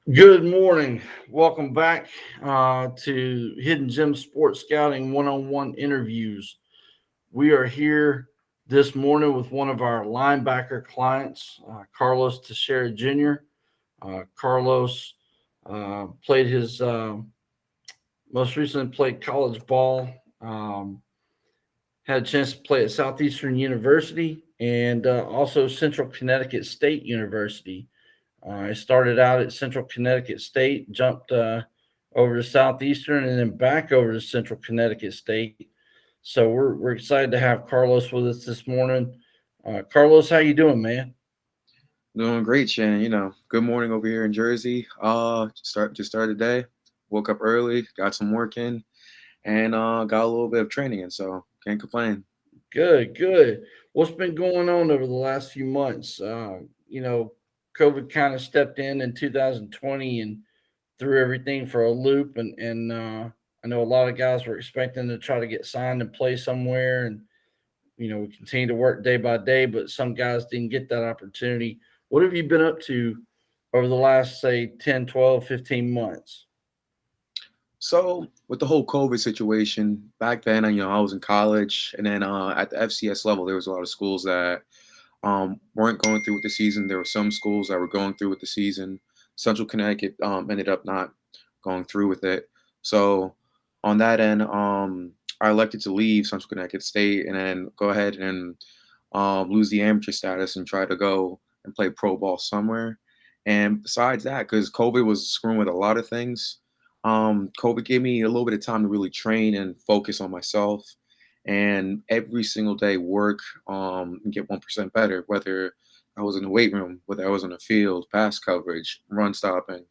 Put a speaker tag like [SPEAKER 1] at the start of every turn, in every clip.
[SPEAKER 1] Good morning. Welcome back to Hidden Gem Sports Scouting one on one interviews. We are here this morning with one of our linebacker clients, Carlos Teixeira Jr. Carlos played his most recently played college ball, had a chance to play at Southeastern University and also Central Connecticut State University. I started out at Central Connecticut State, jumped over to Southeastern, and then back over to Central Connecticut State. So we're excited to have Carlos with us this morning. Carlos, how you doing, man?
[SPEAKER 2] Doing great, Shannon. Good morning over here in Jersey. Just started the day. Woke up early, got some work in, and got a little bit of training in, so can't complain.
[SPEAKER 1] Good, good. What's been going on over the last few months? COVID kind of stepped in 2020 and threw everything for a loop, and I know a lot of guys were expecting to try to get signed and play somewhere, and we continue to work day by day, but some guys didn't get that opportunity. What have you been up to over the last, say, 10, 12, 15 months?
[SPEAKER 2] So with the whole COVID situation back then, I was in college, and then at the FCS level, there was a lot of schools that weren't going through with the season. There were some schools that were going through with the season. Central Connecticut ended up not going through with it. So on that end, I elected to leave Central Connecticut State and then go ahead and lose the amateur status and try to go and play pro ball somewhere. And besides that, because COVID was screwing with a lot of things, COVID gave me a little bit of time to really train and focus on myself and every single day work and get 1% better, whether I was in the weight room, whether I was on the field, pass coverage, run stopping,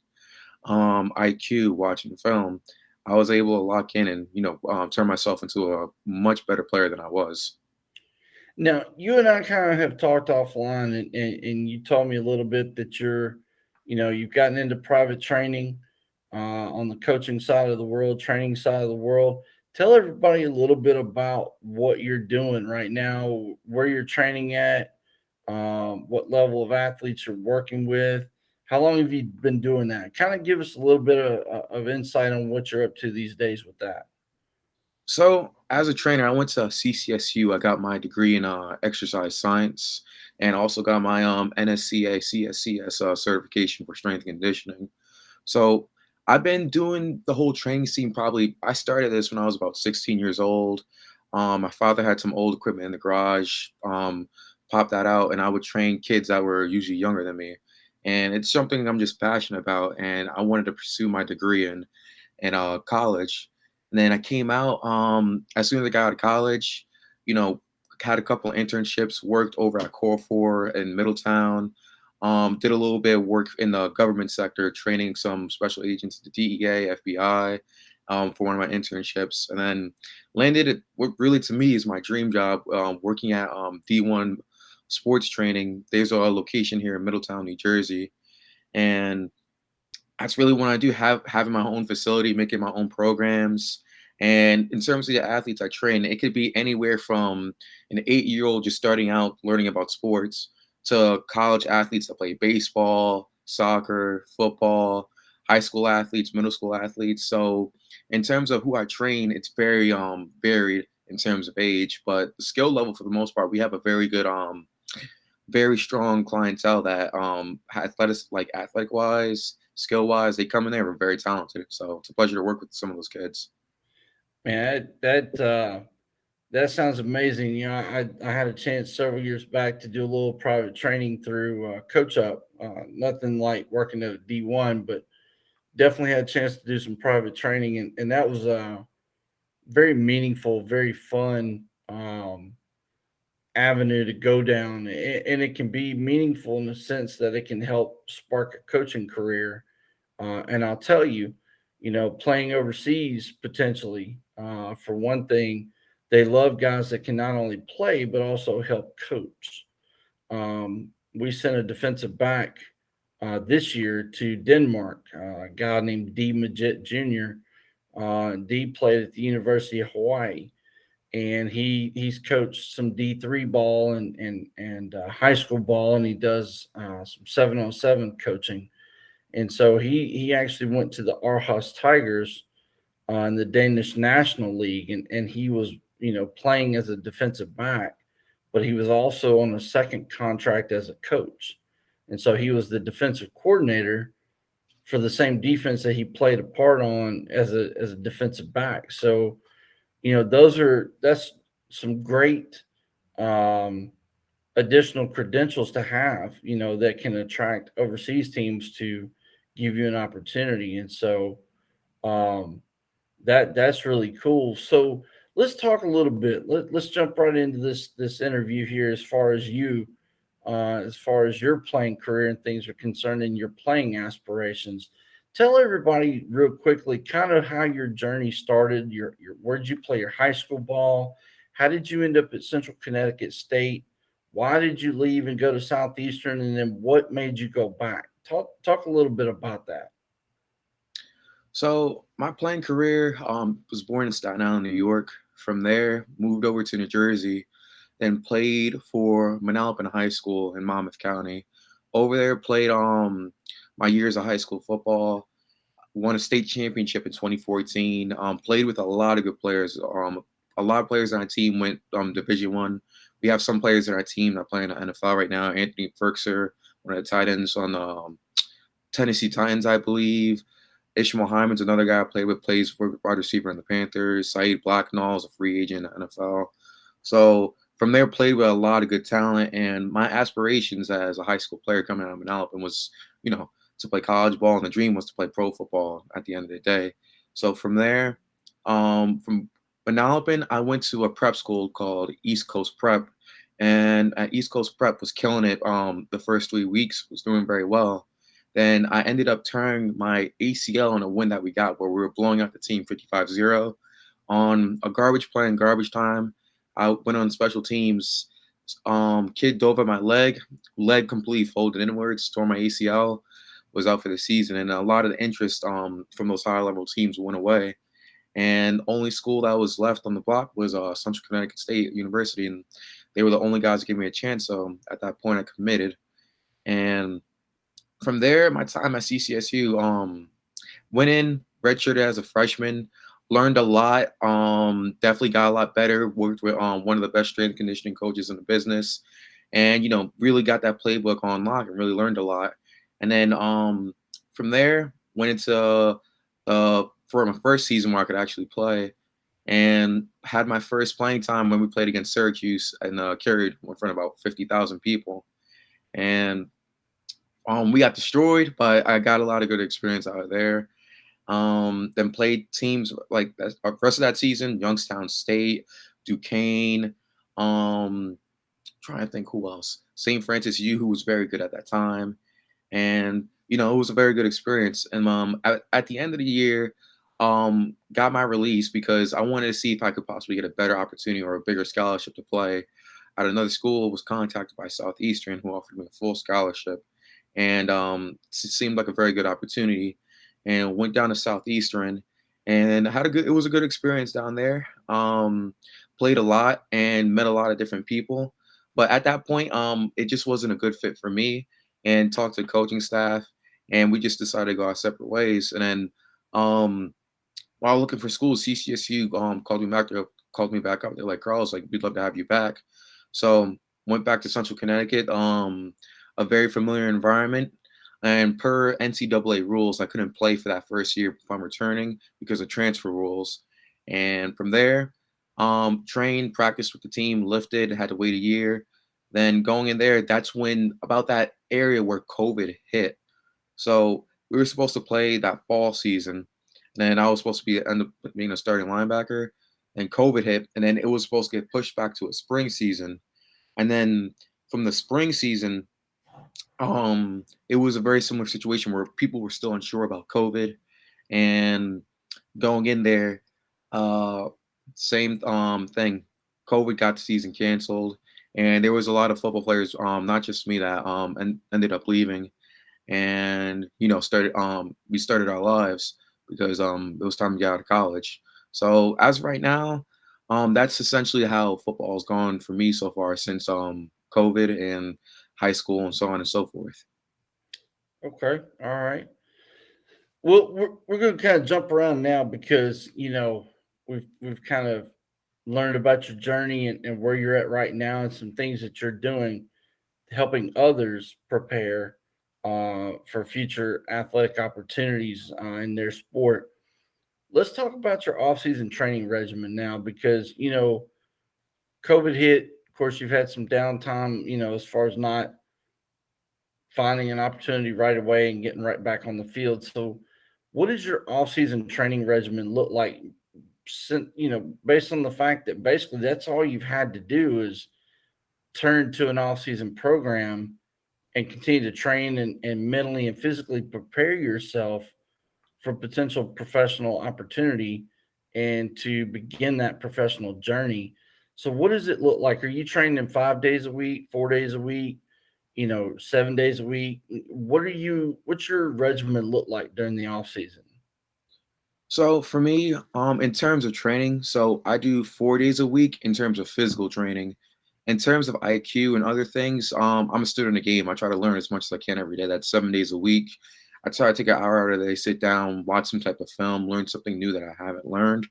[SPEAKER 2] IQ, watching film. I was able to lock in and turn myself into a much better player than I was.
[SPEAKER 1] Now, you and I kind of have talked offline, and you told me a little bit that you've gotten into private training on the coaching side of the world, training side of the world. Tell everybody a little bit about what you're doing right now, where you're training at, what level of athletes you're working with. How long have you been doing that? Kind of give us a little bit of insight on what you're up to these days with that.
[SPEAKER 2] So, as a trainer, I went to CCSU. I got my degree in exercise science and also got my NSCA CSCS certification for strength and conditioning. So, I've been doing the whole training scene probably. I started this when I was about 16 years old. My father had some old equipment in the garage, popped that out, and I would train kids that were usually younger than me. And it's something I'm just passionate about, and I wanted to pursue my degree in college. And then I came out as soon as I got out of college, you know, had a couple of internships, worked over at Core 4 in Middletown, did a little bit of work in the government sector, training some special agents at the DEA, FBI, for one of my internships. And then landed at what really to me is my dream job, working at D1 sports training. There's a location here in Middletown, New Jersey. And that's really what I do, having my own facility, making my own programs. And in terms of the athletes I train, it could be anywhere from an 8-year old just starting out learning about sports to college athletes that play baseball, soccer, football, high school athletes, middle school athletes. So in terms of who I train, it's very varied in terms of age, but the skill level for the most part, we have a very good very strong clientele that athletic wise, skill wise, they come in there, we're very talented. So it's a pleasure to work with some of those kids.
[SPEAKER 1] Man, that sounds amazing. I had a chance several years back to do a little private training through Coach Up. Nothing like working at a D1, but definitely had a chance to do some private training, and that was very meaningful, very fun avenue to go down, and it can be meaningful in the sense that it can help spark a coaching career. And I'll tell you, playing overseas potentially, for one thing, they love guys that can not only play but also help coach. We sent a defensive back this year to Denmark, a guy named D. Majit Jr. D played at the University of Hawaii, and he's coached some D3 ball and high school ball, and he does some 7-on-7 coaching. and so he actually went to the Aarhus Tigers in the Danish National League, and he was playing as a defensive back, but he was also on a second contract as a coach, and so he was the defensive coordinator for the same defense that he played a part on as a defensive back. So that's some great um, additional credentials to have, that can attract overseas teams to give you an opportunity. And so um, that's really cool. So let's talk a little bit. Let's jump right into this interview here as far as your playing career and things are concerned and your playing aspirations. Tell everybody real quickly kind of how your journey started. Your Where did you play your high school ball? How did you end up at Central Connecticut State? Why did you leave and go to Southeastern? And then what made you go back? Talk a little bit about that.
[SPEAKER 2] So my playing career was born in Staten Island, New York. From there, moved over to New Jersey, then played for Manalapan High School in Monmouth County. Over there, played my years of high school football. Won a state championship in 2014. Played with a lot of good players. A lot of players on our team went Division One. We have some players on our team that play in the NFL right now. Anthony Ferkser, one of the tight ends on the Tennessee Titans, I believe. Ishmael Hyman's another guy I played with, plays for wide receiver in the Panthers. Saeed Blacknall is a free agent in the NFL. So from there, played with a lot of good talent. And my aspirations as a high school player coming out of Manalapan was, you know, to play college ball, and the dream was to play pro football at the end of the day. So from there, from Manalapan, I went to a prep school called East Coast Prep, and at East Coast Prep was killing it. The first 3 weeks was doing very well. Then I ended up tearing my ACL on a win that we got where we were blowing out the team 55-0 on a garbage play in garbage time. I went on special teams. Kid dove at my leg completely folded inwards, tore my ACL, was out for the season, and a lot of the interest from those high level teams went away. And only school that was left on the block was Central Connecticut State University, and they were the only guys that gave me a chance. So at that point, I committed, and from there, my time at CCSU, went in redshirted as a freshman, learned a lot. Definitely got a lot better. Worked with one of the best strength and conditioning coaches in the business, and really got that playbook on lock and really learned a lot. And then from there, went into for my first season where I could actually play, and had my first playing time when we played against Syracuse and carried in front of about 50,000 people. And we got destroyed, but I got a lot of good experience out of there. Then played teams like the rest of that season: Youngstown State, Duquesne. Trying to think who else. St. Francis U, who was very good at that time, and it was a very good experience. And at the end of the year, got my release because I wanted to see if I could possibly get a better opportunity or a bigger scholarship to play at another school. Was contacted by Southeastern, who offered me a full scholarship, and it seemed like a very good opportunity. And went down to Southeastern, and had a good. It was a good experience down there. Played a lot and met a lot of different people, but at that point, it just wasn't a good fit for me. And talked to coaching staff, and we just decided to go our separate ways. And then um, while looking for schools, CCSU called me back. Called me back up. They're like, Carlos, like we'd love to have you back. So went back to Central Connecticut. A very familiar environment. And per NCAA rules, I couldn't play for that first year if I'm returning because of transfer rules. And from there, trained, practiced with the team, lifted, had to wait a year. Then going in there, that's when about that area where COVID hit. So we were supposed to play that fall season. And then I was supposed to end up being a starting linebacker. And COVID hit. And then it was supposed to get pushed back to a spring season. And then from the spring season, it was a very similar situation where people were still unsure about COVID, and going in there, uh, same thing. COVID got the season canceled, and there was a lot of football players, not just me, that ended up leaving, and started we started our lives because it was time to get out of college. So as of right now, that's essentially how football's gone for me so far since COVID and high school and so on and so forth.
[SPEAKER 1] Okay, all right. Well, we're going to kind of jump around now because we've kind of learned about your journey and where you're at right now and some things that you're doing helping others prepare for future athletic opportunities in their sport. Let's talk about your off-season training regimen now because COVID hit. Of course, you've had some downtime. As far as not finding an opportunity right away and getting right back on the field. So, what does your off-season training regimen look like? Based on the fact that basically that's all you've had to do is turn to an off-season program and continue to train and mentally and physically prepare yourself for potential professional opportunity and to begin that professional journey. So, what does it look like? Are you training 5 days a week, 4 days a week, 7 days a week? What's your regimen look like during the off season?
[SPEAKER 2] So for me, in terms of training, so I do 4 days a week in terms of physical training. In terms of IQ and other things, I'm a student of the game. I try to learn as much as I can every day. That's 7 days a week. I try to take an hour out of the day, sit down, watch some type of film, learn something new that I haven't learned.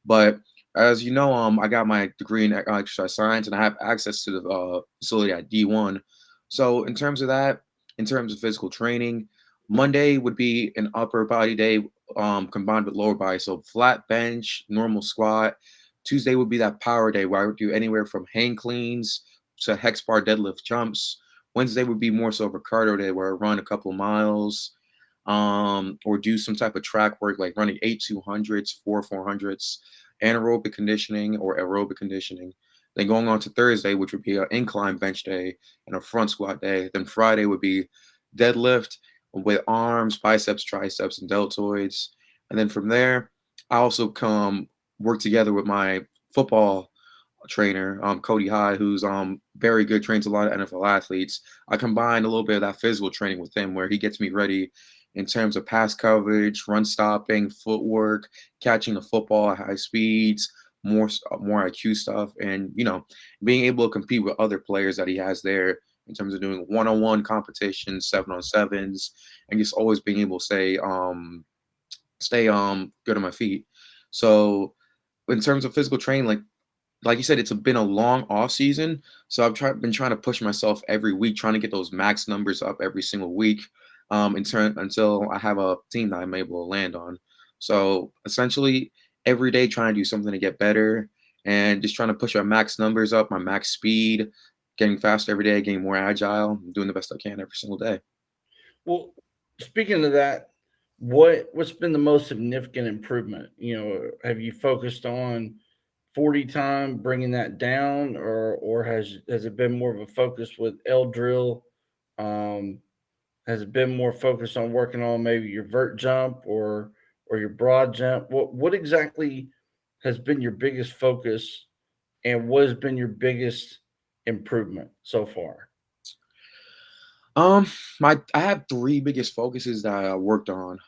[SPEAKER 2] But as you know, I got my degree in exercise science, and I have access to the facility at D1. So in terms of that, in terms of physical training, Monday would be an upper body day combined with lower body. So flat bench, normal squat. Tuesday would be that power day where I would do anywhere from hang cleans to hex bar deadlift jumps. Wednesday would be more so of a cardio day where I run a couple of miles, or do some type of track work like running 8 200s, 4 400s, anaerobic conditioning or aerobic conditioning. Then going on to Thursday, which would be an incline bench day and a front squat day. Then Friday would be deadlift with arms, biceps, triceps, and deltoids. And then from there, I also come work together with my football trainer, Cody High, who's very good, trains a lot of NFL athletes. I combine a little bit of that physical training with him, where he gets me ready in terms of pass coverage, run stopping, footwork, catching the football at high speeds, more IQ stuff, and being able to compete with other players that he has there in terms of doing one-on-one competitions, 7-on-7s, and just always being able to stay good on my feet. So in terms of physical training, like you said, been a long off season, so been trying to push myself every week, trying to get those max numbers up every single week, in turn until I have a team that I'm able to land on. So essentially, every day trying to do something to get better, and just trying to push my max numbers up, my max speed, getting faster every day, getting more agile, doing the best I can every single day.
[SPEAKER 1] Well, speaking of that, what's been the most significant improvement? Have you focused on 40 time, bringing that down, or has it been more of a focus with L drill? Um, has it been more focused on working on maybe your vert jump or your broad jump? What exactly has been your biggest focus, and what has been your biggest improvement so far?
[SPEAKER 2] Um, I have three biggest focuses that I worked on.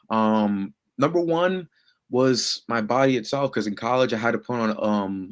[SPEAKER 2] Number one was my body itself, because in college I had to put on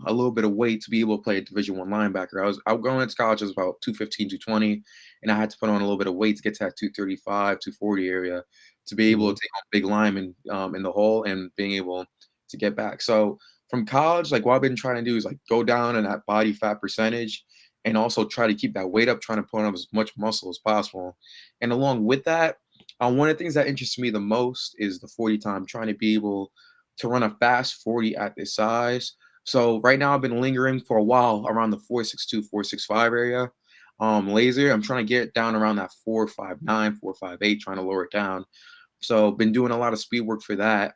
[SPEAKER 2] a little bit of weight to be able to play a Division 1 linebacker. I was going into college, I was about 215, 220, and I had to put on a little bit of weight to get to that 235, 240 area to be able
[SPEAKER 1] Mhm.
[SPEAKER 2] to take on big linemen in the hole and being able to get back. So from college, like what I've been trying to do is like go down in that body fat percentage and also try to keep that weight up, trying to put on as much muscle as possible. And along with that, one of the things that interests me the most is the 40 time, trying to be able to run a fast 40 at this size. So right now I've been lingering for a while around the 4.62, 4.65 area. Laser, I'm trying to get down around that 4.59, 4.58, trying to lower it down. So been doing a lot of speed work for that.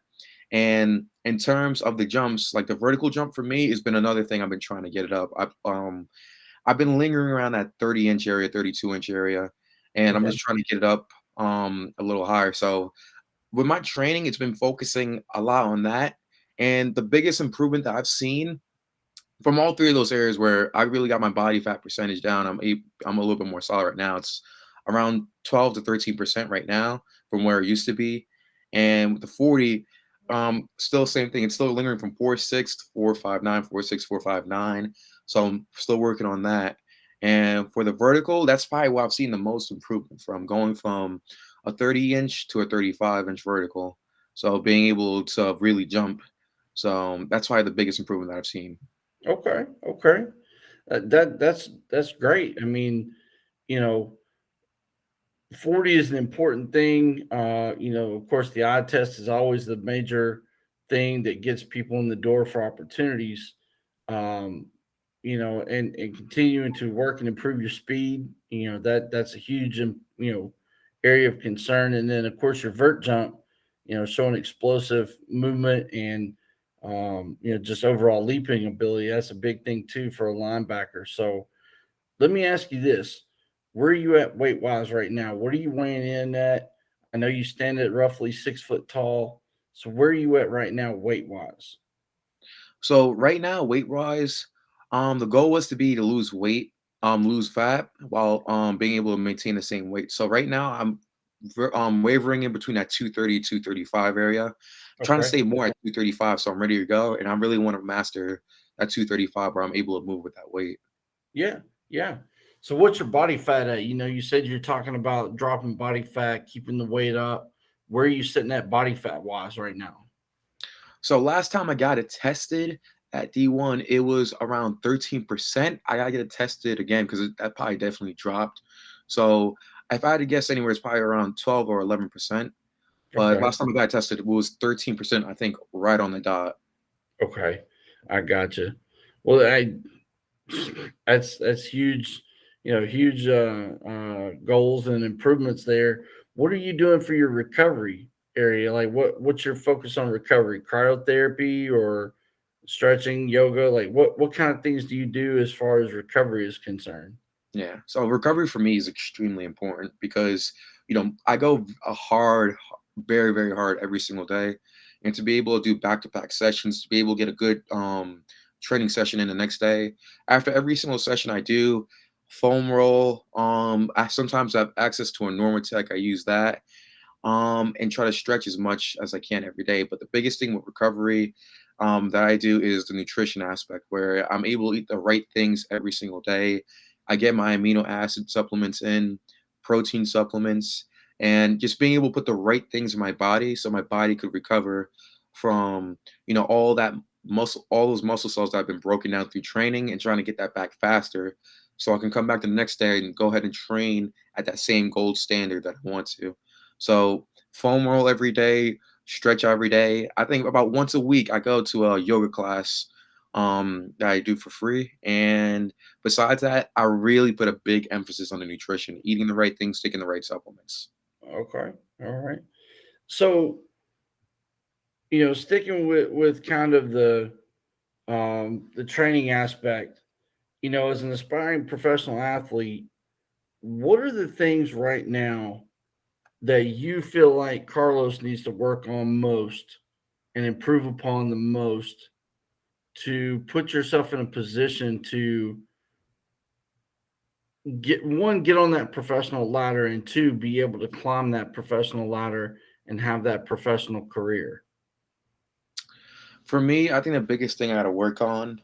[SPEAKER 2] And in terms of the jumps, like the vertical jump for me has been another thing I've been trying to get it up. I've been lingering around that 30-inch area, 32-inch area, and I'm
[SPEAKER 1] Okay.
[SPEAKER 2] just trying to get it up a little higher. So with my training, it's been focusing a lot on that. And the biggest improvement that I've seen from all three of those areas where I really got my body fat percentage down, I'm a little bit more solid right now. It's around 12 to 13% right now from where it used to be. And with the 40, still same thing. It's still lingering from 4.6 to 4.59, 4.6, 4.59. So I'm still working on that. And for the vertical, that's probably what I've seen the most improvement from, going from a 30-inch to a 35-inch vertical. So being able to really jump. So that's probably the biggest improvement that I've seen.
[SPEAKER 1] Okay, okay. That's great. I mean, you know, 40 is an important thing. Of course, the eye test is always the major thing that gets people in the door for opportunities. Um, and continuing to work and improve your speed, that's a huge, area of concern. And then, of course, your vert jump, showing explosive movement and, just overall leaping ability. That's a big thing too for a linebacker. So, let me ask you this. Where are you at weight wise right now? What are you weighing in at? I know you stand at roughly 6 foot tall. So where are you at right now weight wise?
[SPEAKER 2] So right now, weight wise, the goal was to be to lose weight, lose fat while being able to maintain the same weight. So right now I'm wavering in between that 230, 235 area. Trying to
[SPEAKER 1] Okay.
[SPEAKER 2] stay more at 235, so I'm ready to go. And I really want to master that 235 where I'm able to move with that weight.
[SPEAKER 1] Yeah. Yeah. So what's your body fat at? You said you're talking about dropping body fat, keeping the weight up. Where are you sitting at body fat wise right now?
[SPEAKER 2] So last time I got it tested at D1, it was around 13%. I gotta get it tested again because that probably definitely dropped. So if I had to guess anywhere, it's probably around 12 or 11%. But
[SPEAKER 1] Okay.
[SPEAKER 2] last time I got tested, it was 13%, I think, right on the dot.
[SPEAKER 1] Okay. I gotcha. Well, that's huge, huge goals and improvements there. What are you doing for your recovery area? Like what's your focus on recovery? Cryotherapy or stretching, yoga? Like what kind of things do you do as far as recovery is concerned?
[SPEAKER 2] Yeah. So recovery for me is extremely important because, I go a hard, very, very hard every single day. And to be able to do back-to-back sessions, to be able to get a good training session in the next day. After every single session I do, foam roll. I sometimes have access to a Normatec. I use that. And try to stretch as much as I can every day. But the biggest thing with recovery that I do is the nutrition aspect, where I'm able to eat the right things every single day. I get my amino acid supplements in, protein supplements, and just being able to put the right things in my body so my body could recover from, all that muscle, all those muscle cells that have been broken down through training and trying to get that back faster. So I can come back the next day and go ahead and train at that same gold standard that I want to. So foam roll every day, stretch every day. I think about once a week I go to a yoga class that I do for free. And besides that, I really put a big emphasis on the nutrition, eating the right things, taking the right supplements.
[SPEAKER 1] Okay. All right. So, sticking with kind of the training aspect, as an aspiring professional athlete, what are the things right now that you feel like Carlos needs to work on most and improve upon the most to put yourself in a position to get on that professional ladder, and two, be able to climb that professional ladder and have that professional career?
[SPEAKER 2] For me, I think the biggest thing I gotta work on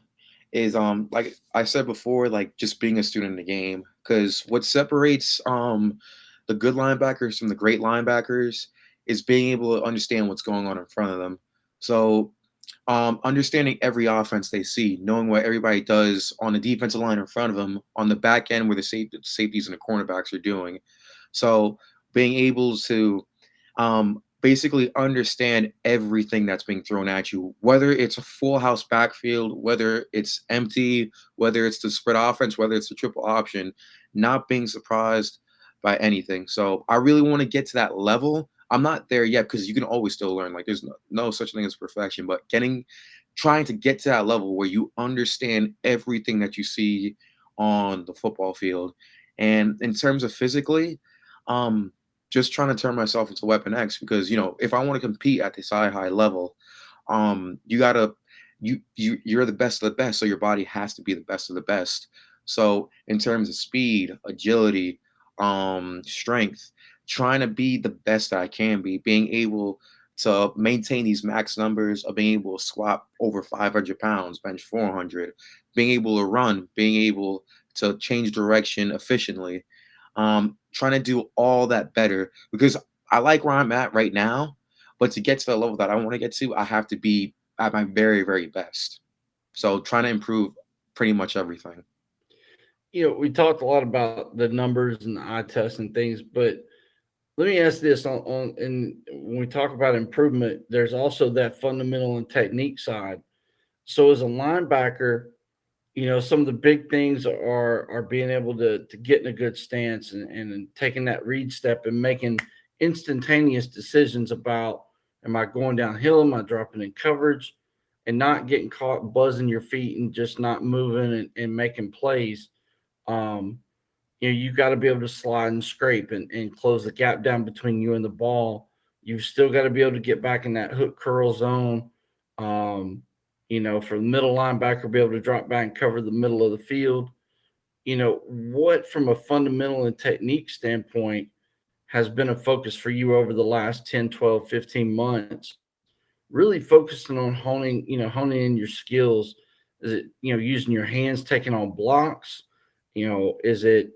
[SPEAKER 2] is like I said before, like just being a student in the game. Because what separates the good linebackers from the great linebackers is being able to understand what's going on in front of them. So understanding every offense they see, knowing what everybody does on the defensive line in front of them, on the back end where the safeties and the cornerbacks are doing. So being able to basically understand everything that's being thrown at you, whether it's a full house backfield, whether it's empty, whether it's the spread offense, whether it's the triple option, not being surprised by anything. So I really want to get to that level. I'm not there yet because you can always still learn. Like there's no such thing as perfection, but trying to get to that level where you understand everything that you see on the football field. And in terms of physically, um, just trying to turn myself into Weapon X because if I want to compete at this high level, you gotta you're the best of the best, so your body has to be the best of the best. So in terms of speed, agility, strength, trying to be the best that I can be, being able to maintain these max numbers of being able to squat over 500 pounds, bench 400, being able to run, being able to change direction efficiently, trying to do all that better because I like where I'm at right now, But to get to the level that I want to get to, I have to be at my very, very best. So trying to improve pretty much everything.
[SPEAKER 1] We talked a lot about the numbers and the eye test and things, but let me ask this on and when we talk about improvement, there's also that fundamental and technique side. So as a linebacker, some of the big things are being able to get in a good stance and taking that read step and making instantaneous decisions about, am I going downhill, am I dropping in coverage, and not getting caught buzzing your feet and just not moving and making plays. um, you got to be able to slide and scrape and close the gap down between you and the ball. You've still got to be able to get back in that hook curl zone. Um, for the middle linebacker, be able to drop back and cover the middle of the field. What from a fundamental and technique standpoint has been a focus for you over the last 10, 12, 15 months, really focusing on honing in your skills? Is it, using your hands, taking on blocks? Is it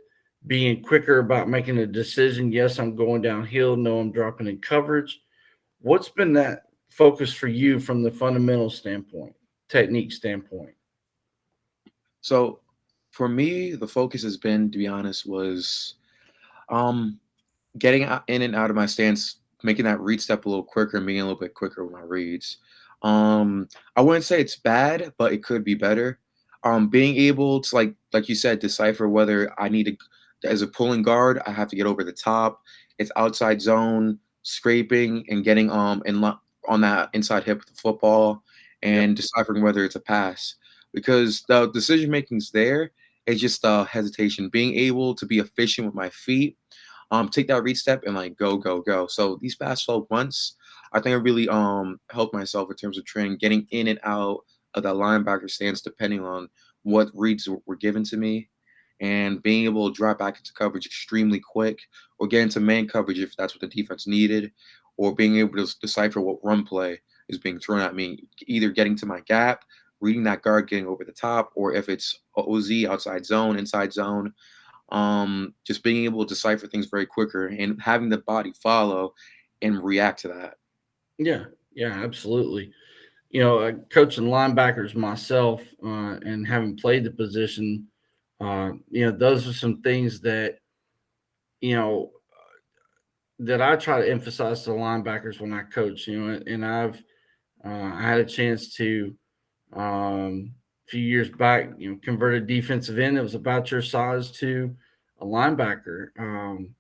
[SPEAKER 1] being quicker about making a decision? Yes, I'm going downhill. No, I'm dropping in coverage. What's been that focus for you from the fundamental standpoint, technique standpoint?
[SPEAKER 2] So for me, the focus has been, to be honest, was um getting in and out of my stance, making that read step a little quicker and being a little bit quicker with my reads. I wouldn't say it's bad, but it could be better. Being able to, like you said, decipher whether I need to, as a pulling guard, I have to get over the top. It's outside zone, scraping and getting on that inside hip with the football,
[SPEAKER 1] Yep.
[SPEAKER 2] and deciphering whether it's a pass. Because the decision making's there, it's just hesitation. Being able to be efficient with my feet, take that read step and like go, go, go. So these past 12 months, I think I really helped myself in terms of training, getting in and out of that linebacker stance depending on what reads were given to me, and being able to drop back into coverage extremely quick, or get into man coverage if that's what the defense needed, or being able to decipher what run play is being thrown at me, either getting to my gap, reading that guard, getting over the top, or if it's OZ, outside zone, inside zone, just being able to decipher things very quicker and having the body follow and react to that.
[SPEAKER 1] Yeah. Yeah. Absolutely. Coaching linebackers myself, and having played the position, those are some things you know that I try to emphasize to linebackers when I coach. And I had a chance to, a few years back, convert a defensive end that was about your size to a linebacker, and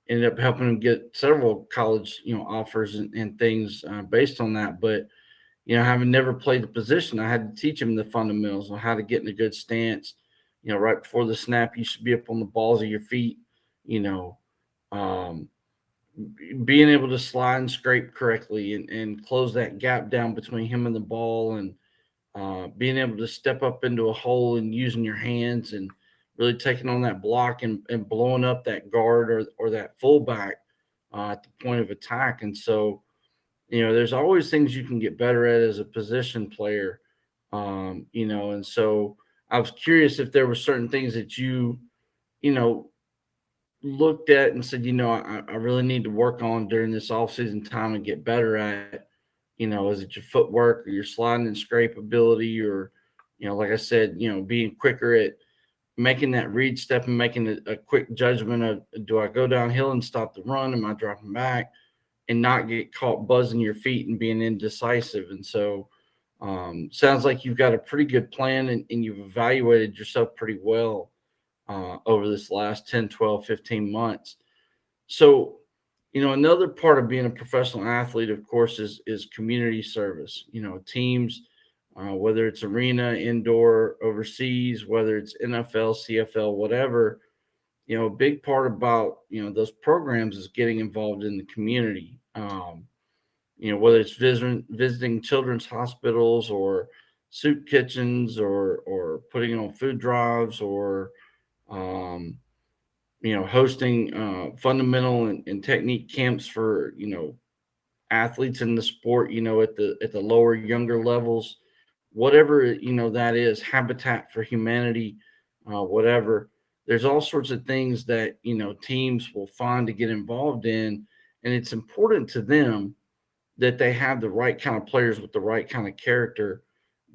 [SPEAKER 1] ended up helping him get several college, offers and things based on that. But having never played the position, I had to teach him the fundamentals on how to get in a good stance. Right before the snap, you should be up on the balls of your feet. You know, um, being able to slide and scrape correctly and close that gap down between him and the ball, and being able to step up into a hole and using your hands and really taking on that block and blowing up that guard or that fullback at the point of attack. And so, there's always things you can get better at as a position player. And so I was curious if there were certain things that you know, looked at and said, I really need to work on during this off-season time and get better at. Is it your footwork or your sliding and scrape ability, or, like I said, being quicker at making that read step and making a quick judgment of, do I go downhill and stop the run? Am I dropping back? And not get caught buzzing your feet and being indecisive. And so, sounds like you've got a pretty good plan, and you've evaluated yourself pretty well over this last 10, 12, 15 months. So, another part of being a professional athlete, of course, is community service. Teams, whether it's arena, indoor, overseas, whether it's NFL, CFL, whatever. A big part about those programs is getting involved in the community. Whether it's visiting children's hospitals or soup kitchens, or putting on food drives, or um, hosting fundamental and technique camps for athletes in the sport, at the lower, younger levels, whatever that is, Habitat for Humanity, whatever. There's all sorts of things that teams will find to get involved in, and it's important to them that they have the right kind of players with the right kind of character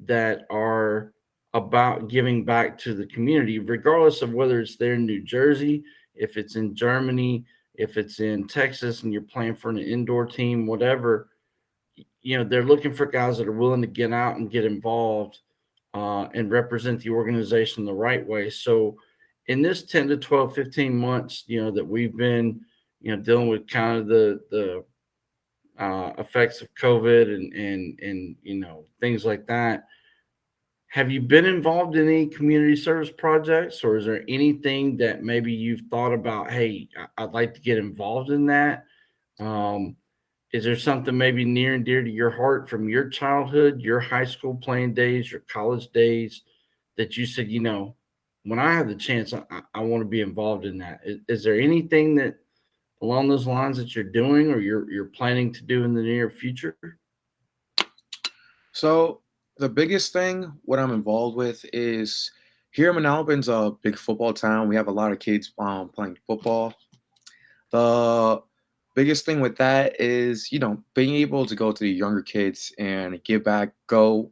[SPEAKER 1] that are about giving back to the community, regardless of whether it's there in New Jersey, if it's in Germany, if it's in Texas and you're playing for an indoor team, whatever. They're looking for guys that are willing to get out and get involved and represent the organization the right way. So, in this 10 to 12, 15 months, that we've been, dealing with kind of the effects of COVID and things like that. Have you been involved in any community service projects, or is there anything that maybe you've thought about? Hey, I'd like to get involved in that. Um, is there something maybe near and dear to your heart from your childhood, your high school playing days, your college days that you said, when I have the chance, I want to be involved in that? Is there anything that along those lines that you're doing or you're planning to do in the near future?
[SPEAKER 2] So the biggest thing what I'm involved with is here in Manalapan's a big football town. We have a lot of kids playing football. The biggest thing with that is, being able to go to the younger kids and give back, go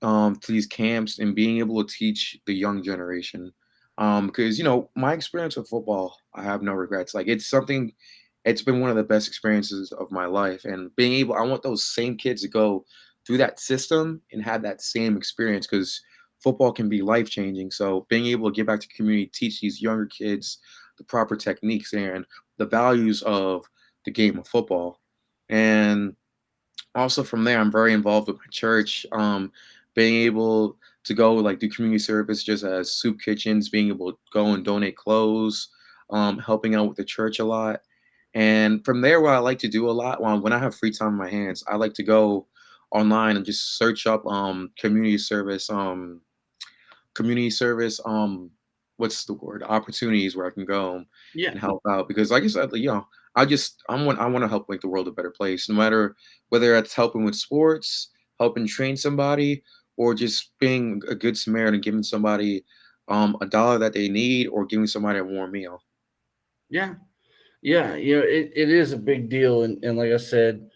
[SPEAKER 2] to these camps and being able to teach the young generation. Because, my experience with football, I have no regrets. Like it's been one of the best experiences of my life. And I want those same kids to go through that system and have that same experience because football can be life changing. So being able to give back to the community, teach these younger kids the proper techniques and the values of the game of football. And also from there, I'm very involved with my church. Being able to go like do community service just as soup kitchens, being able to go and donate clothes, helping out with the church a lot. And from there, what I like to do a lot when I have free time in my hands, I like to go online and just search up community service what's the word opportunities where I can go
[SPEAKER 1] Yeah.
[SPEAKER 2] and help out because like I said, I want to help make the world a better place, no matter whether that's helping with sports, helping train somebody, or just being a good Samaritan and giving somebody a dollar that they need or giving somebody a warm meal.
[SPEAKER 1] Yeah. Yeah. It is a big deal. And like I said,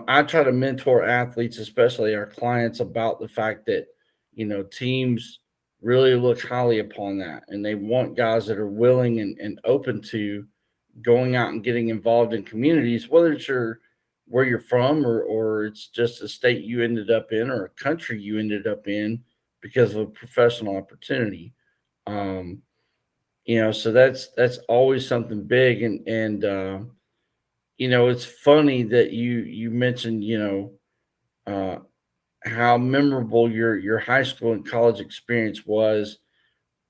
[SPEAKER 1] I try to mentor athletes, especially our clients, about the fact that, teams really look highly upon that. And they want guys that are willing and open to going out and getting involved in communities, whether it's where you're from or it's just a state you ended up in or a country you ended up in because of a professional opportunity. Um, so that's always something big. And it's funny that you mentioned, uh, how memorable your high school and college experience was,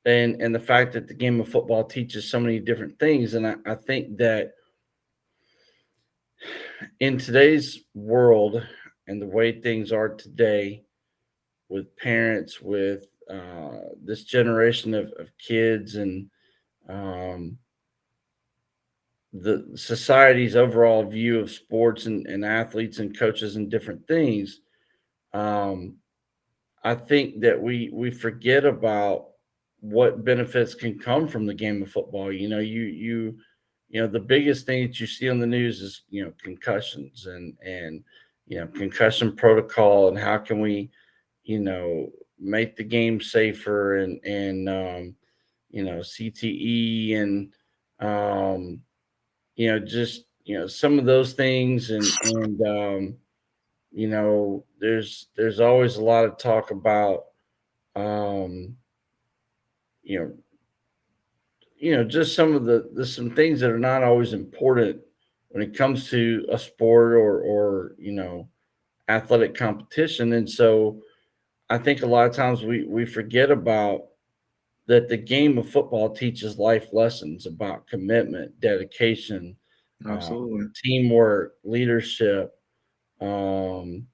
[SPEAKER 1] and the fact that the game of football teaches so many different things. And I think that in today's world and the way things are today, with parents, with this generation of kids, and um, the society's overall view of sports and athletes and coaches and different things, um, I think that we forget about what benefits can come from the game of football. The biggest thing that you see on the news is concussions and concussion protocol and how can we make the game safer and CTE and um, just some of those things and there's always a lot of talk about um, you know just some of some things that are not always important when it comes to a sport or athletic competition. And so I think a lot of times we forget about that the game of football teaches life lessons about commitment, dedication,
[SPEAKER 2] Absolutely.
[SPEAKER 1] teamwork, leadership, um,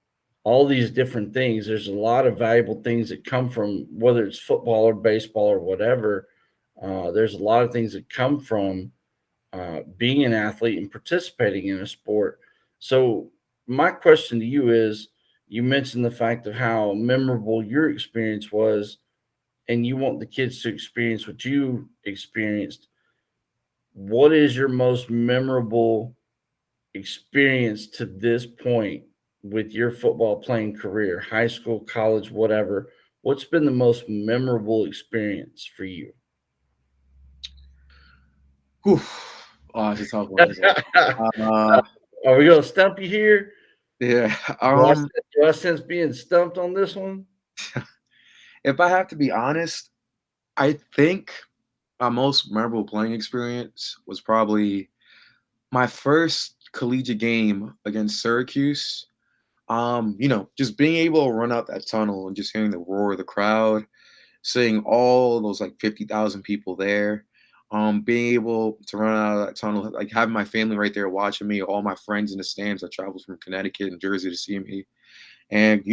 [SPEAKER 1] all these different things. There's a lot of valuable things that come from whether it's football or baseball or whatever. There's a lot of things that come from being an athlete and participating in a sport. So, my question to you is you mentioned the fact of how memorable your experience was, and you want the kids to experience what you experienced. What is your most memorable experience to this point with your football playing career, high school, college, whatever, what's been the most memorable experience for you?
[SPEAKER 2] Whew. Oh, it's a tough one. It's a tough one.
[SPEAKER 1] Are we gonna stump you here?
[SPEAKER 2] Yeah.
[SPEAKER 1] Do I, do I sense being stumped on this one?
[SPEAKER 2] If I have to be honest, I think my most memorable playing experience was probably my first collegiate game against Syracuse. Just being able to run out that tunnel and just hearing the roar of the crowd, seeing all those like 50,000 people there, being able to run out of that tunnel, like having my family right there watching me, all my friends in the stands that traveled from Connecticut and Jersey to see me, and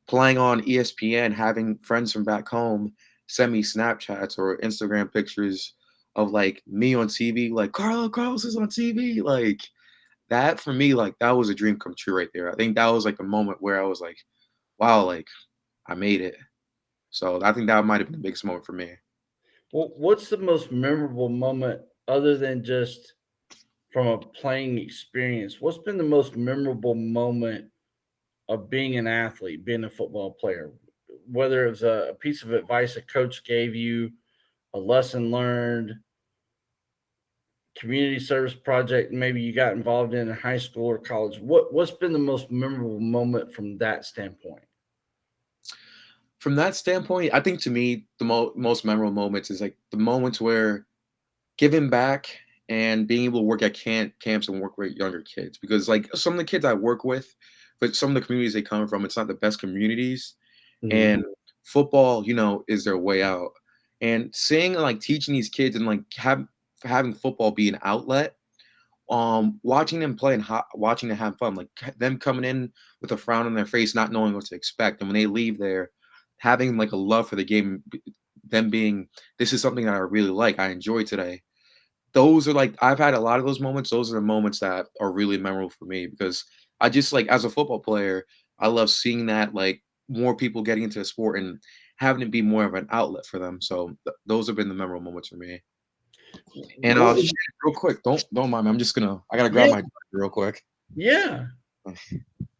[SPEAKER 2] playing on ESPN, having friends from back home send me Snapchats or Instagram pictures of like me on TV, like Carlos is on TV, like that for me, like that was a dream come true right there. I think that was like the moment where I was like, wow, like I made it. So I think that might have been the biggest moment for me.
[SPEAKER 1] Well, what's the most memorable moment other than just from a playing experience? What's been the most memorable moment of being an athlete, being a football player? Whether it was a piece of advice a coach gave you, a lesson learned, community service project maybe you got involved in high school or college. What's been the most memorable moment from that standpoint?
[SPEAKER 2] From that standpoint, I think to me the most memorable moments is like the moments where giving back and being able to work at camps and work with younger kids because like some of the kids I work with, but some of the communities they come from, it's not the best communities,
[SPEAKER 1] Mhm.
[SPEAKER 2] and football, is their way out. And seeing like teaching these kids and like having football be an outlet, watching them play and watching them have fun, like them coming in with a frown on their face, not knowing what to expect, and when they leave there, having like a love for the game, them being this is something that I really like, I enjoy today. Those are like I've had a lot of those moments. Those are the moments that are really memorable for me because I just like as a football player, I love seeing that like more people getting into the sport and having it be more of an outlet for them. So those have been the memorable moments for me. And
[SPEAKER 1] What was
[SPEAKER 2] Shannon, real quick, don't mind me. I gotta grab
[SPEAKER 1] Yeah,
[SPEAKER 2] my drink real quick.
[SPEAKER 1] yeah,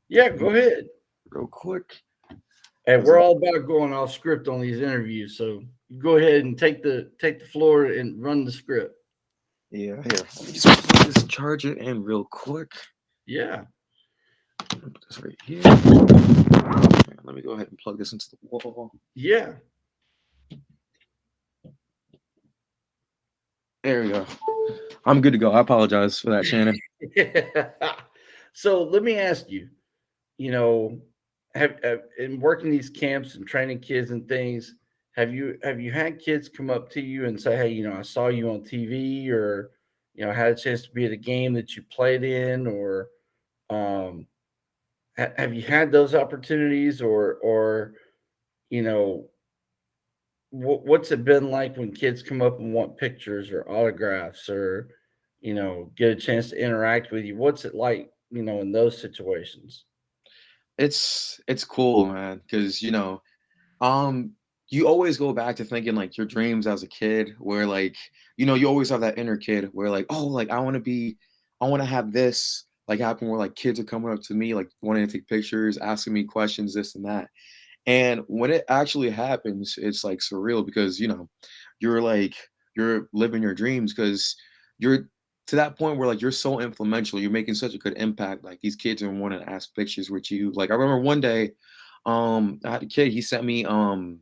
[SPEAKER 1] yeah, go ahead.
[SPEAKER 2] Real quick.
[SPEAKER 1] Hey,
[SPEAKER 2] 'Cause,
[SPEAKER 1] we're all about going off script on these interviews, so go ahead and take the floor and run the script.
[SPEAKER 2] yeah, here. Let me just plug this charger in real quick.
[SPEAKER 1] Yeah,
[SPEAKER 2] Put this right here. Yeah, let me go ahead and plug this into the wall.
[SPEAKER 1] yeah.
[SPEAKER 2] There we go. I'm good to go. I apologize for that, Shannon.
[SPEAKER 1] So let me ask you, you know, have in working these camps and training kids and things, have you had kids come up to you and say, "Hey, I saw you on TV," or had a chance to be at a game that you played in, or um, have you had those opportunities, or you know, what's it been like when kids come up and want pictures or autographs, or get a chance to interact with you? What's it like, in those situations?
[SPEAKER 2] It's cool, man, because um, you always go back to thinking like your dreams as a kid, where like you always have that inner kid where like oh like I want to have this like happen where like kids are coming up to me like wanting to take pictures, asking me questions, this and that. And when it actually happens, it's like surreal because you're like you're living your dreams because you're to that point where like you're so influential, you're making such a good impact. Like these kids are wanting to ask pictures with you. Like I remember one day, I had a kid, he sent me DM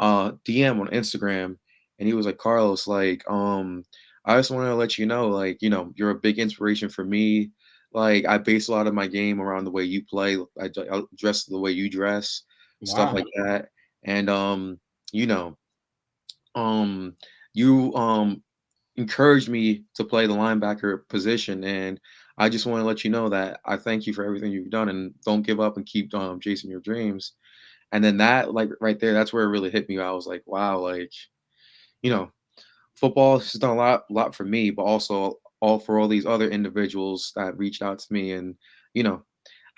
[SPEAKER 2] on Instagram and he was like, Carlos, like, I just want to let you know, like, you're a big inspiration for me. Like, I base a lot of my game around the way you play. I dress the way you dress, stuff
[SPEAKER 1] Wow.
[SPEAKER 2] like that. And you know, um, you encouraged me to play the linebacker position, and I just want to let you know that I thank you for everything you've done, and don't give up and keep chasing your dreams. And then that, like right there, that's where it really hit me. I was like, wow, like, you know, football has done a lot for me, but also all for all these other individuals that reached out to me. And, you know,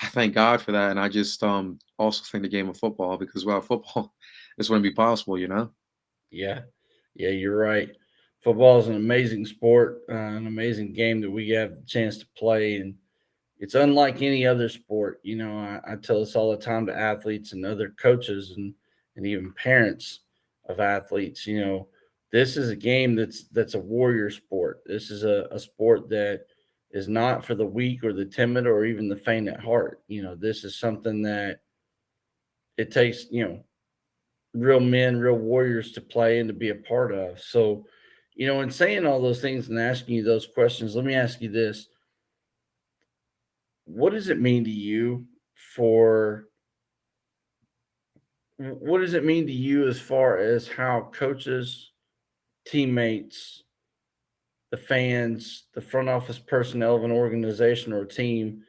[SPEAKER 2] I thank God for that. And I just also think the game of football because without football, this wouldn't be possible, you know?
[SPEAKER 1] Yeah. Yeah, you're right. Football is an amazing sport, an amazing game that we have the chance to play, and it's unlike any other sport. I tell this all the time to athletes and other coaches and even parents of athletes. This is a game that's a warrior sport. This is a sport that is not for the weak or the timid or even the faint at heart. This is something that it takes, real men, real warriors to play and to be a part of. So, in saying all those things and asking you those questions, let me ask you this. What does it mean to you for what does it mean to you as far as how coaches, teammates, the fans, the front office personnel of an organization or a team,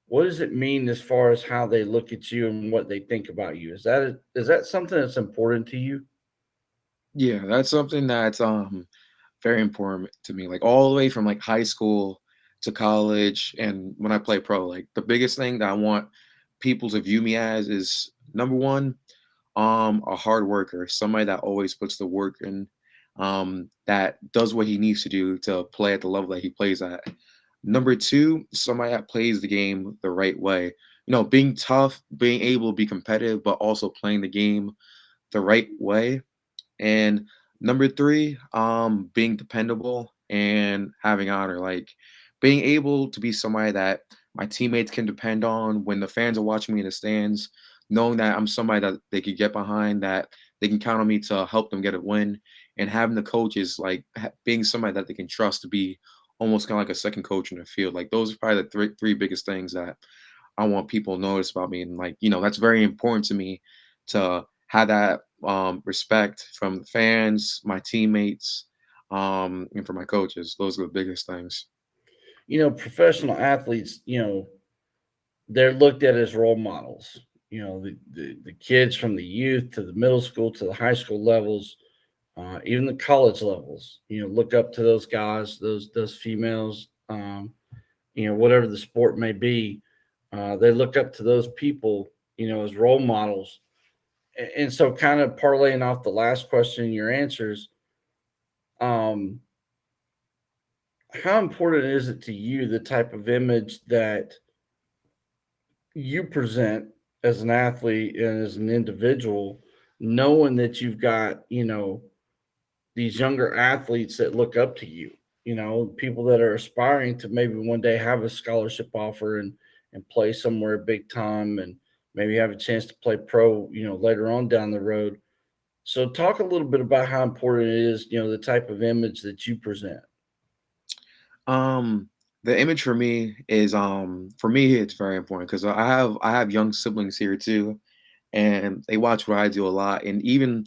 [SPEAKER 1] what does it mean as far as how they look at you and what they think about you? Is that something that's important to you?
[SPEAKER 2] Yeah, that's something that's very important to me. Like all the way from like high school to college and when I play pro, like the biggest thing that I want people to view me as is number one, a hard worker, somebody that always puts the work in, that does what he needs to do to play at the level that he plays at. Number two, somebody that plays the game the right way. Being tough, being able to be competitive, but also playing the game the right way. And number three, being dependable and having honor, like being able to be somebody that my teammates can depend on when the fans are watching me in the stands, knowing that I'm somebody that they could get behind, that they can count on me to help them get a win, and having the coaches like being somebody that they can trust to be almost kind of like a second coach in the field. Like those are probably the three biggest things that I want people to notice about me. And like, that's very important to me to have that respect from the fans, my teammates, and for my coaches. Those are the biggest things.
[SPEAKER 1] Professional athletes, they're looked at as role models. The kids from the youth to the middle school to the high school levels, even the college levels, look up to those guys, those females, whatever the sport may be. They look up to those people, as role models. And so, kind of parlaying off the last question in your answers, um, how important is it to you the type of image that you present as an athlete and as an individual, knowing that you've got, these younger athletes that look up to you, people that are aspiring to maybe one day have a scholarship offer and play somewhere big time and maybe have a chance to play pro, later on down the road. So talk a little bit about how important it is, the type of image that you present.
[SPEAKER 2] Um, the image for me is for me it's very important because I have young siblings here too, and they watch what I do a lot. And even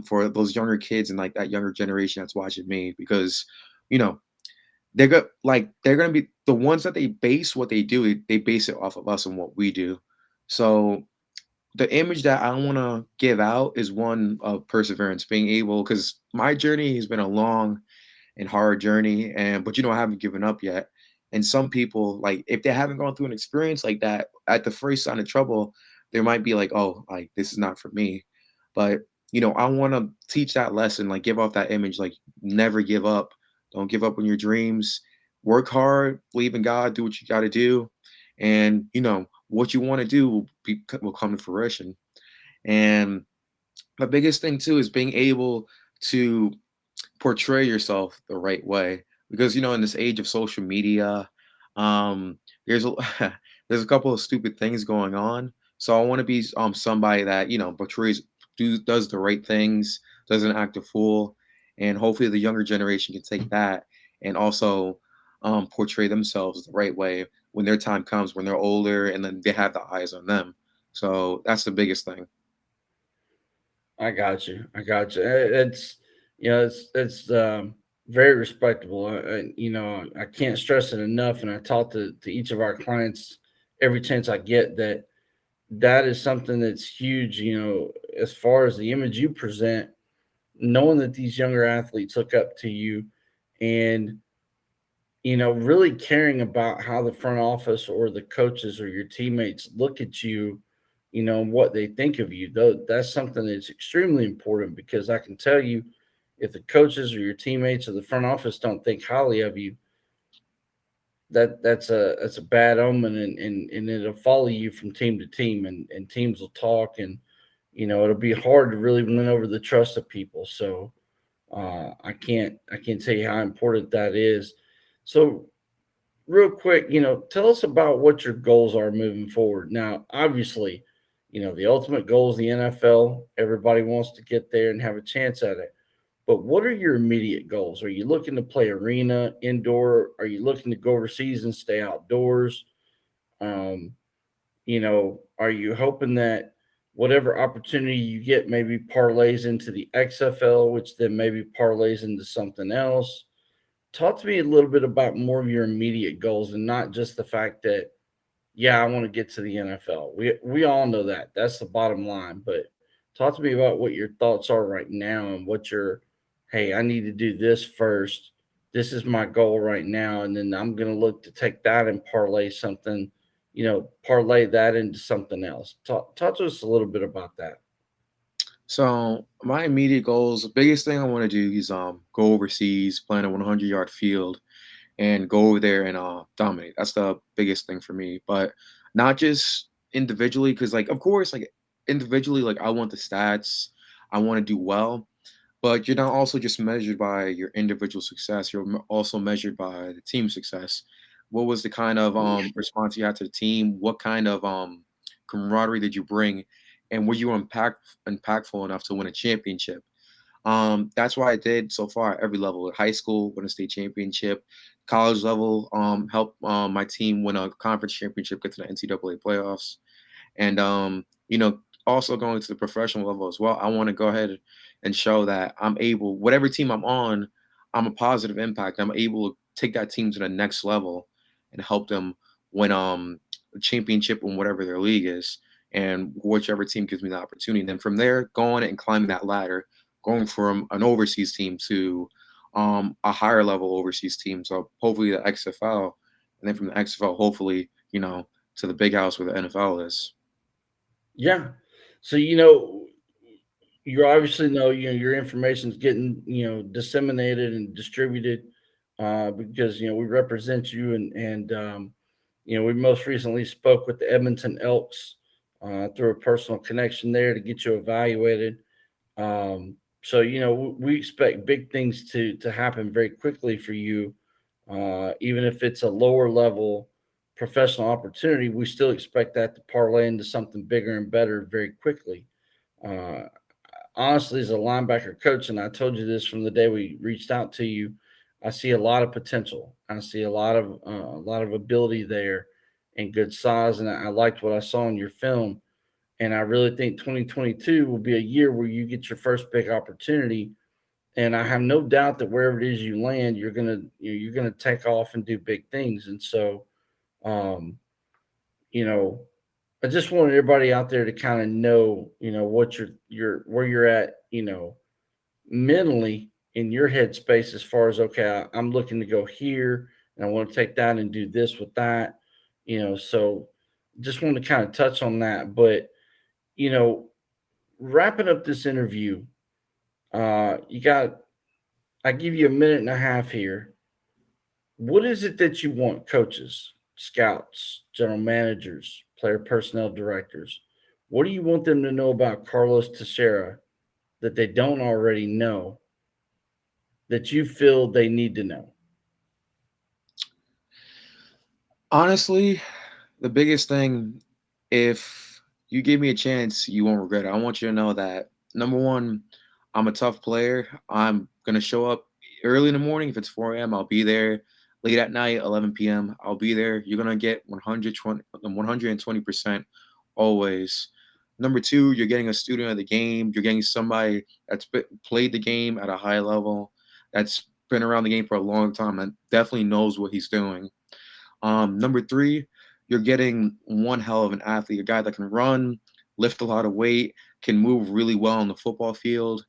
[SPEAKER 2] for those younger kids and like that younger generation that's watching me, because you know they're gonna be the ones that they base what they do, they base it off of us and what we do. So the image that I want to give out is one of perseverance, being able, because my journey has been a long and hard journey, and but I haven't given up yet. And some people, like if they haven't gone through an experience like that, at the first sign of trouble, they might be like, oh, like this is not for me. But I want to teach that lesson, like give off that image, like never give up. Don't give up on your dreams. Work hard, believe in God, do what you got to do, and what you want to do will come to fruition. And the biggest thing too is being able to portray yourself the right way, because in this age of social media, there's a there's a couple of stupid things going on. So I want to be somebody that portrays, does the right things, doesn't act a fool, and hopefully the younger generation can take that and also portray themselves the right way when their time comes, when they're older and then they have the eyes on them. So that's the biggest thing.
[SPEAKER 1] I got you. I got you. It's very respectable. I can't stress it enough, and I talk to each of our clients every chance I get that is something that's huge. As far as the image you present, knowing that these younger athletes look up to you, and really caring about how the front office or the coaches or your teammates look at you, and what they think of you. Though that's something that's extremely important because I can tell you, if the coaches or your teammates or the front office don't think highly of you, that's a bad omen, and it'll follow you from team to team, and teams will talk, and it'll be hard to really win over the trust of people. So I can't tell you how important that is. So real quick, tell us about what your goals are moving forward. Now, obviously, the ultimate goal is the NFL. Everybody wants to get there and have a chance at it. But what are your immediate goals? Are you looking to play arena, indoor? Are you looking to go overseas and stay outdoors? Um, are you hoping that whatever opportunity you get maybe parlays into the XFL, which then maybe parlays into something else? Talk to me a little bit about more of your immediate goals and not just the fact that, yeah, I want to get to the NFL. We all know that. That's the bottom line. But talk to me about what your thoughts are right now and what your, hey, I need to do this first. This is my goal right now, and then I'm going to look to take that and parlay something, parlay that into something else. Talk to us a little bit about that.
[SPEAKER 2] So my immediate goals, the biggest thing I want to do is go overseas, play in a 100-yard field, and go over there and dominate. That's the biggest thing for me. But not just individually, because like of course, like individually, like I want the stats, I want to do well. But you're not also just measured by your individual success. You're also measured by the team success. What was the kind of response you had to the team? What kind of camaraderie did you bring? And were you impactful enough to win a championship? That's what I did so far at every level. At high school, win a state championship. College level, help my team win a conference championship, get to the NCAA playoffs. And also going to the professional level as well. I want to go ahead and show that I'm able, whatever team I'm on, I'm a positive impact. I'm able to take that team to the next level and help them win a championship in whatever their league is, and whichever team gives me the opportunity. And then from there, going and climbing that ladder, going from an overseas team to a higher level overseas team. So hopefully the XFL, and then from the XFL, hopefully, to the big house where the NFL is.
[SPEAKER 1] Yeah. So you obviously know your information is getting disseminated and distributed, because we represent you, and we most recently spoke with the Edmonton Elks through a personal connection there to get you evaluated. So we expect big things to happen very quickly for you, even if it's a lower level professional opportunity. We still expect that to parlay into something bigger and better very quickly. Uh, Honestly, as a linebacker coach, and I told you this from the day we reached out to you, I see a lot of potential. I see a lot of ability there, and good size. And I liked what I saw in your film. And I really think 2022 will be a year where you get your first big opportunity. And I have no doubt that wherever it is you land, you're gonna take off and do big things. And so, um, you know, I just wanted everybody out there to kind of know, what your where you're at, mentally in your headspace as far as, okay, I'm looking to go here and I want to take that and do this with that, so just wanted to kind of touch on that. But, you know, wrapping up this interview, you got, I give you a minute and a half here. What is it that you want coaches, scouts, general managers, player personnel directors? What do you want them to know about Carlos Teixeira that they don't already know that you feel they need to know?
[SPEAKER 2] Honestly, the biggest thing, if you give me a chance, you won't regret it. I want you to know that number one, I'm a tough player. I'm gonna show up early in the morning. If it's 4 a.m., I'll be there. Late at night, 11 p.m., I'll be there. You're gonna get 120% always. Number two, you're getting a student of the game. You're getting somebody that's played the game at a high level, that's been around the game for a long time, and definitely knows what he's doing. Number three, you're getting one hell of an athlete, a guy that can run, lift a lot of weight, can move really well on the football field.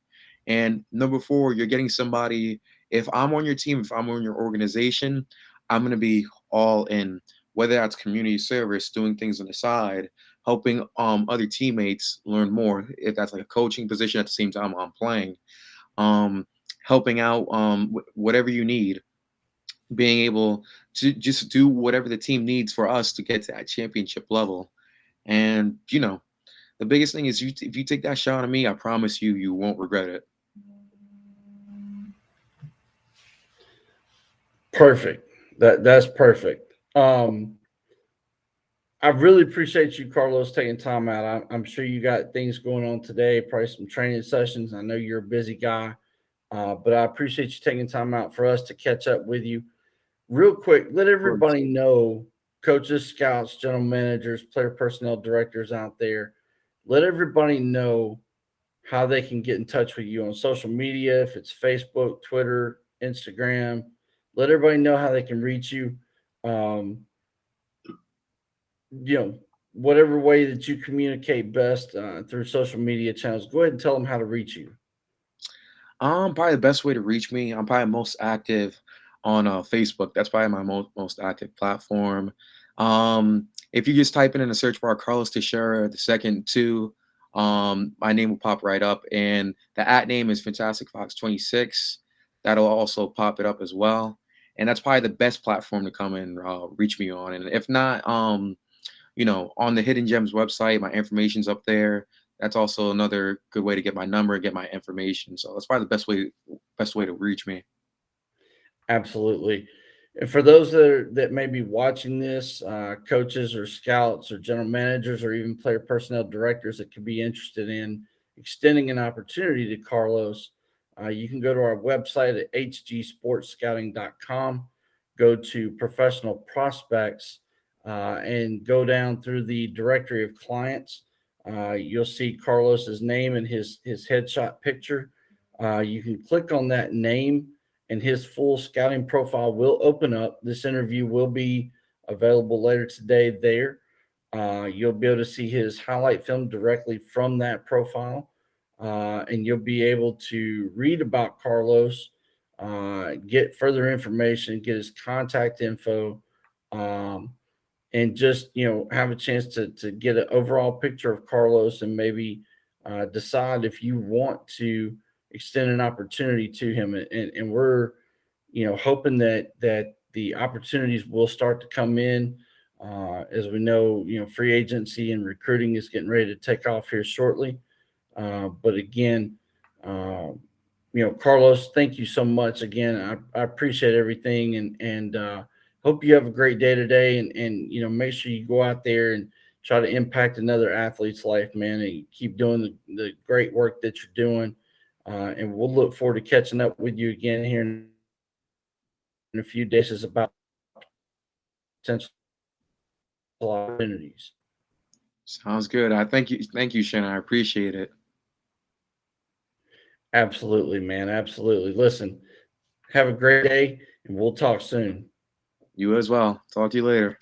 [SPEAKER 2] And number four, you're getting somebody, if I'm on your team, if I'm on your organization, I'm going to be all in, whether that's community service, doing things on the side, helping other teammates learn more, if that's like a coaching position at the same time I'm playing, um, helping out whatever you need, being able to just do whatever the team needs for us to get to that championship level. And the biggest thing is, if you take that shot at me, I promise you, you won't regret it.
[SPEAKER 1] Perfect. That's perfect. I really appreciate you, Carlos, taking time out. I'm sure you got things going on today, probably some training sessions. I know you're a busy guy, but I appreciate you taking time out for us to catch up with you. Real quick, let
[SPEAKER 2] Of course.
[SPEAKER 1] everybody know, coaches, scouts, general managers, player personnel directors out there, let everybody know how they can get in touch with you on social media, if it's Facebook, Twitter, Instagram. Let everybody know how they can reach you. Um, you know, whatever way that you communicate best through social media channels, go ahead and tell them how to reach you.
[SPEAKER 2] Probably the best way to reach me, I'm probably most active on Facebook. That's probably my most active platform. If you just type in the search bar Carlos Teixeira the second two, my name will pop right up, and the at name is Fantastic Fox 26. That'll also pop it up as well, and that's probably the best platform to come and reach me on. And if not, on the Hidden Gems website, my information's up there. That's also another good way to get my number and get my information. So that's probably the best way to reach me.
[SPEAKER 1] Absolutely. And for those that may be watching this, coaches or scouts or general managers or even player personnel directors that could be interested in extending an opportunity to Carlos, you can go to our website at hgsportscouting.com, go to professional prospects, and go down through the directory of clients. You'll see Carlos's name and his headshot picture. You can click on that name and his full scouting profile will open up. This interview will be available later today there. You'll be able to see his highlight film directly from that profile, and you'll be able to read about Carlos, get further information, get his contact info, um, and just have a chance to get an overall picture of Carlos and maybe decide if you want to extend an opportunity to him. And we're hoping that the opportunities will start to come in. As we know, free agency and recruiting is getting ready to take off here shortly. But again, uh, Carlos, thank you so much. Again, I appreciate everything, and hope you have a great day today. And make sure you go out there and try to impact another athlete's life, man, and keep doing the great work that you're doing. And we'll look forward to catching up with you again here in a few days is about potential opportunities.
[SPEAKER 2] Sounds good. I thank you, Shannon. I appreciate it.
[SPEAKER 1] Absolutely, man. Absolutely. Listen, have a great day, and we'll talk soon.
[SPEAKER 2] You as well. Talk to you later.